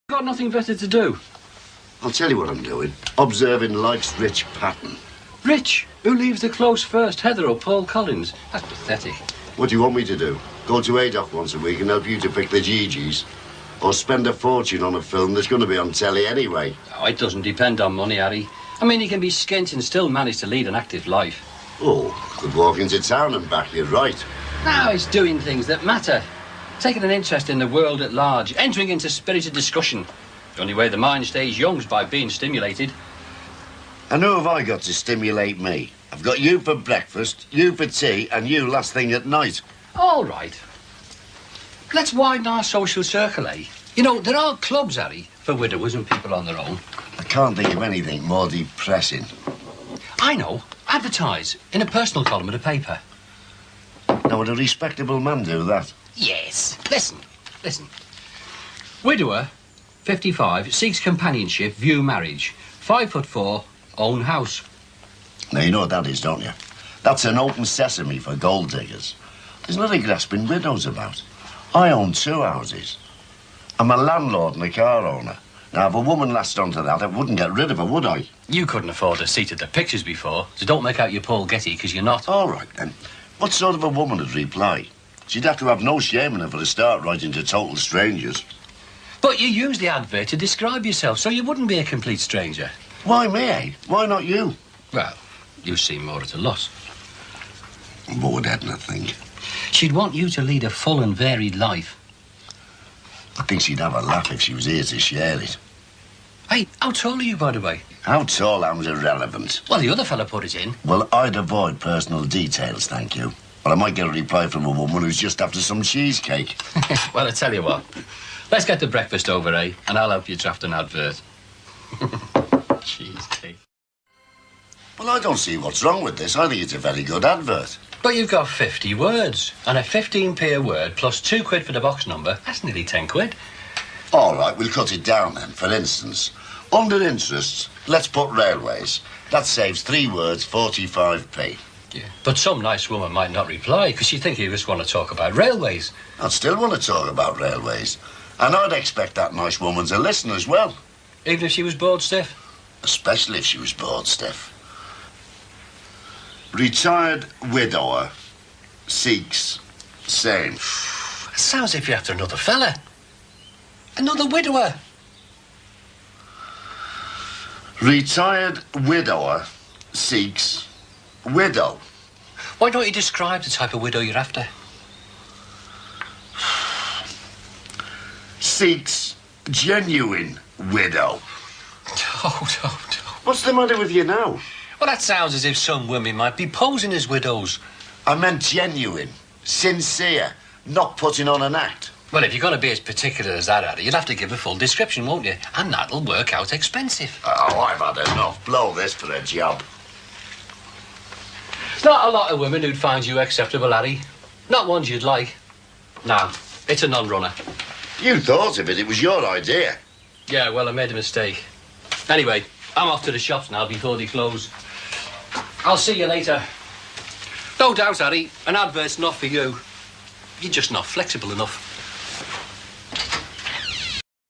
Got nothing better to do. I'll tell you what I'm doing. Observing life's rich pattern. Rich? Who leaves the close first, Heather or Paul Collins? That's pathetic. What do you want me to do? Go to ADOC once a week and help you to pick the GGs? Or spend a fortune on a film that's going to be on telly anyway? Oh, it doesn't depend on money, Harry. I mean, you can be skint and still manage to lead an active life. Oh, could walk into town and back, you're right. Now it's doing things that matter. Taking an interest in the world at large. Entering into spirited discussion. The only way the mind stays young is by being stimulated. And who have I got to stimulate me? I've got you for breakfast, you for tea, and you last thing at night. All right. Let's widen our social circle, eh? You know, there are clubs, Harry, for widowers and people on their own. I can't think of anything more depressing. I know. Advertise in a personal column of the paper. Now, would a respectable man do that? Yes. Listen. Widower, 55, seeks companionship, view marriage. 5'4", own house. Now, you know what that is, don't you? That's an open sesame for gold diggers. There's nothing grasping widows about. I own 2 houses. I'm a landlord and a car owner. Now, if a woman latched onto that, I wouldn't get rid of her, would I? You couldn't afford a seat at the pictures before, so don't make out you're Paul Getty, because you're not. All right, then. What sort of a woman would reply? She'd have to have no shame in her for to start writing to total strangers. But you use the advert to describe yourself, so you wouldn't be a complete stranger. Why me, eh? Why not you? Well, you seem more at a loss. What would Edna think? She'd want you to lead a full and varied life. I think she'd have a laugh if she was here to share it. Hey, how tall are you, by the way? How tall I was irrelevant. Well, the other fella put it in. Well, I'd avoid personal details, thank you. But I might get a reply from a woman who's just after some cheesecake. Well, I tell you what. Let's get the breakfast over, eh? And I'll help you draft an advert. Cheesecake. Well, I don't see what's wrong with this. I think it's a very good advert. But you've got 50 words. And a 15p a word plus £2 for the box number. That's nearly 10 quid. All right, we'll cut it down then. For instance, under interests, let's put railways. That saves 3 words, 45p. Yeah. But some nice woman might not reply because she'd think you just want to talk about railways. I'd still want to talk about railways. And I'd expect that nice woman to listen as well. Even if she was bored stiff? Especially if she was bored stiff. Retired widower seeks same. It sounds as if you're after another fella. Another widower. Retired widower seeks widow. Why don't you describe the type of widow you're after? Seeks genuine widow. No. What's the matter with you now? Well, that sounds as if some women might be posing as widows. I meant genuine, sincere, not putting on an act. Well, if you're going to be as particular as that, Harry, you'll have to give a full description, won't you? And that'll work out expensive. Oh, I've had enough. Blow this for a job. There's not a lot of women who'd find you acceptable, Harry. Not ones you'd like. No, it's a non-runner. You thought of it. It was your idea. Yeah, well, I made a mistake. Anyway, I'm off to the shops now before they close. I'll see you later. No doubt, Harry, an advert's not for you. You're just not flexible enough.